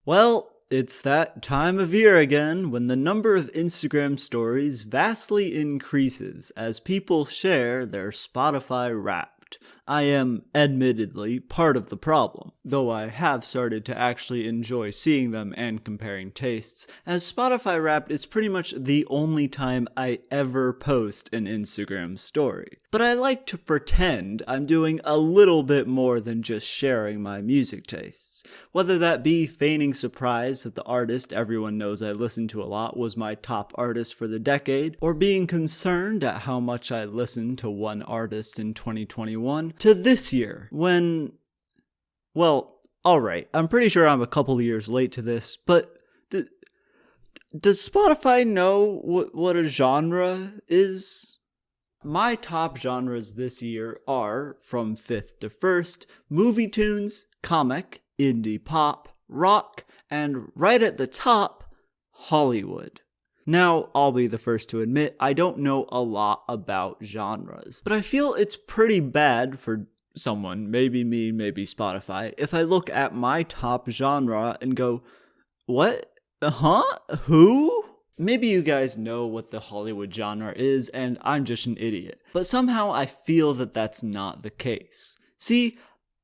Well, it's that time of year again when the number of Instagram stories vastly increases as people share their Spotify Wrapped. I am admittedly part of the problem, though I have started to actually enjoy seeing them and comparing tastes, as Spotify Wrapped is pretty much the only time I ever post an Instagram story. But I like to pretend I'm doing a little bit more than just sharing my music tastes. Whether that be feigning surprise that the artist everyone knows I listen to a lot was my top artist for the decade, or being concerned at how much I listened to one artist in 2021, to this year, when... Well, alright, I'm pretty sure I'm a couple years late to this, but does Spotify know what a genre is? My top genres this year are, from 5th to 1st, movie tunes, comic, indie pop, rock, and right at the top, Hollywood. Now, I'll be the first to admit I don't know a lot about genres, but I feel it's pretty bad for someone, maybe me, maybe Spotify, if I look at my top genre and go, what? Huh? Who? Maybe you guys know what the Hollywood genre is, and I'm just an idiot. But somehow I feel that that's not the case. See,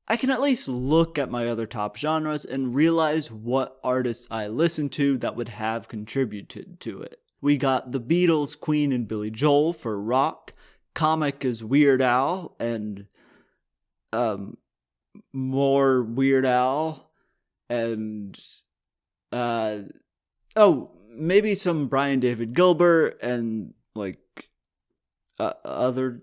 I can at least look at my other top genres and realize what artists I listen to that would have contributed to it. We got the Beatles, Queen, and Billy Joel for rock. Comic is Weird Al, and more Weird Al, and maybe some Brian David Gilbert and other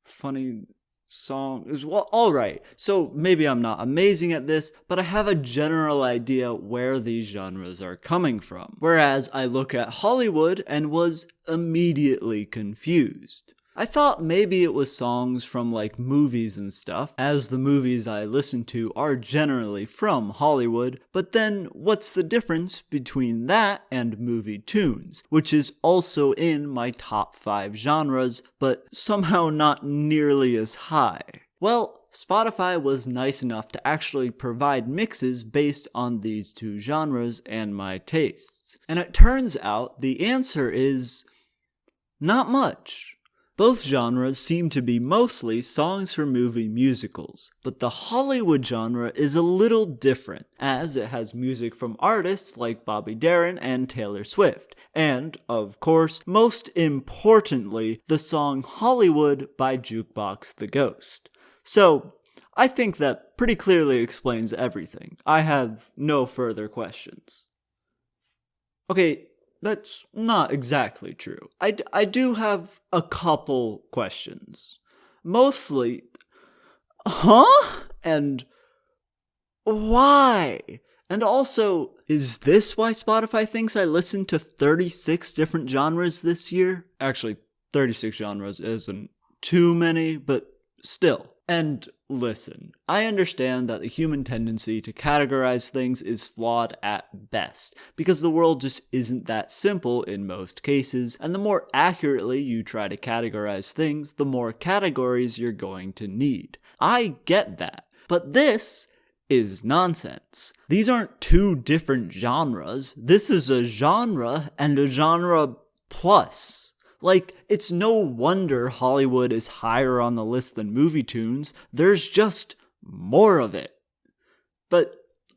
funny songs. Well, alright, so maybe I'm not amazing at this, but I have a general idea where these genres are coming from. Whereas I look at Hollywood and was immediately confused. I thought maybe it was songs from movies and stuff, as the movies I listen to are generally from Hollywood, but then what's the difference between that and movie tunes, which is also in my top 5 genres, but somehow not nearly as high? Well, Spotify was nice enough to actually provide mixes based on these two genres and my tastes. And it turns out the answer is not much. Both genres seem to be mostly songs for movie musicals, but the Hollywood genre is a little different, as it has music from artists like Bobby Darin and Taylor Swift, and, of course, most importantly, the song Hollywood by Jukebox the Ghost. So, I think that pretty clearly explains everything. I have no further questions. Okay, that's not exactly true. I do have a couple questions. Mostly, huh? And why? And also, is this why Spotify thinks I listened to 36 different genres this year? Actually, 36 genres isn't too many, but still. And listen, I understand that the human tendency to categorize things is flawed at best, because the world just isn't that simple in most cases, and the more accurately you try to categorize things, the more categories you're going to need. I get that, but this is nonsense. These aren't two different genres. This is a genre and a genre plus. It's no wonder Hollywood is higher on the list than movie tunes. There's just more of it. But,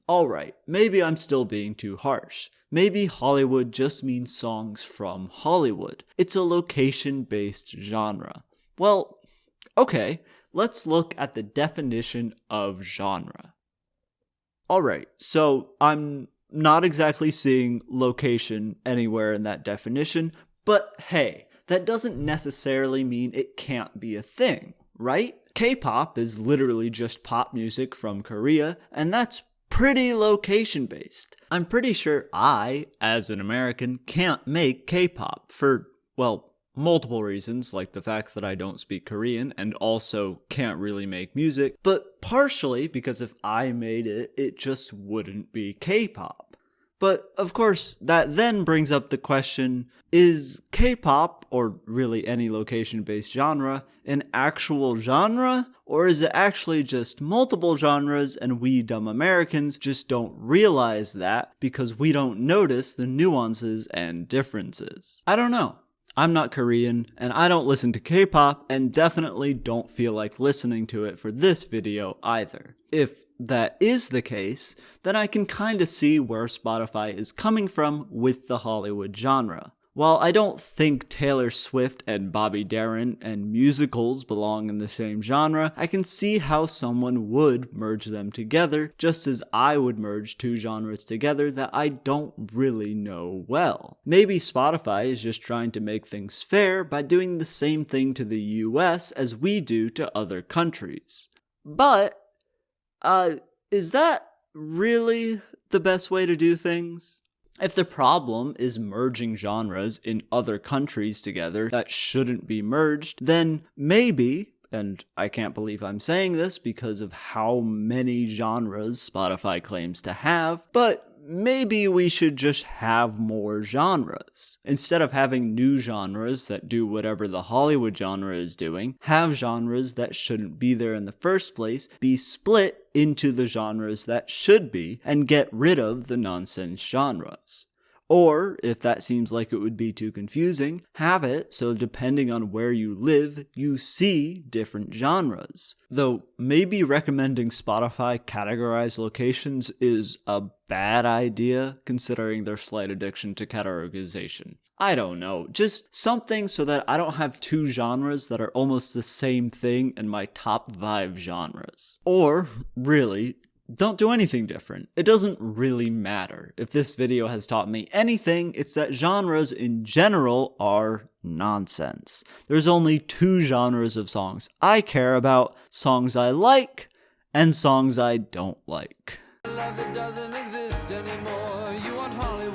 alright, maybe I'm still being too harsh. Maybe Hollywood just means songs from Hollywood. It's a location-based genre. Well, okay, let's look at the definition of genre. Alright, so I'm not exactly seeing location anywhere in that definition, but hey, that doesn't necessarily mean it can't be a thing, right? K-pop is literally just pop music from Korea, and that's pretty location-based. I'm pretty sure I, as an American, can't make K-pop for, multiple reasons, like the fact that I don't speak Korean and also can't really make music, but partially because if I made it, it just wouldn't be K-pop. But of course, that then brings up the question, is K-pop, or really any location-based genre, an actual genre? Or is it actually just multiple genres and we dumb Americans just don't realize that because we don't notice the nuances and differences? I don't know. I'm not Korean, and I don't listen to K-pop, and definitely don't feel like listening to it for this video either. If that is the case, then I can kinda see where Spotify is coming from with the Hollywood genre. While I don't think Taylor Swift and Bobby Darin and musicals belong in the same genre, I can see how someone would merge them together, just as I would merge two genres together that I don't really know well. Maybe Spotify is just trying to make things fair by doing the same thing to the US as we do to other countries. But is that really the best way to do things? If the problem is merging genres in other countries together that shouldn't be merged, then maybe, and I can't believe I'm saying this because of how many genres Spotify claims to have, but maybe we should just have more genres. Instead of having new genres that do whatever the Hollywood genre is doing, have genres that shouldn't be there in the first place be split into the genres that should be, and get rid of the nonsense genres. Or, if that seems like it would be too confusing, have it so depending on where you live, you see different genres. Though maybe recommending Spotify categorized locations is a bad idea considering their slight addiction to categorization. I don't know, just something so that I don't have two genres that are almost the same thing in my top 5 genres. Or, really, don't do anything different. It doesn't really matter. If this video has taught me anything, it's that genres in general are nonsense. There's only 2 genres of songs I care about, songs I like, and songs I don't like. Love that doesn't exist anymore. You want Hollywood.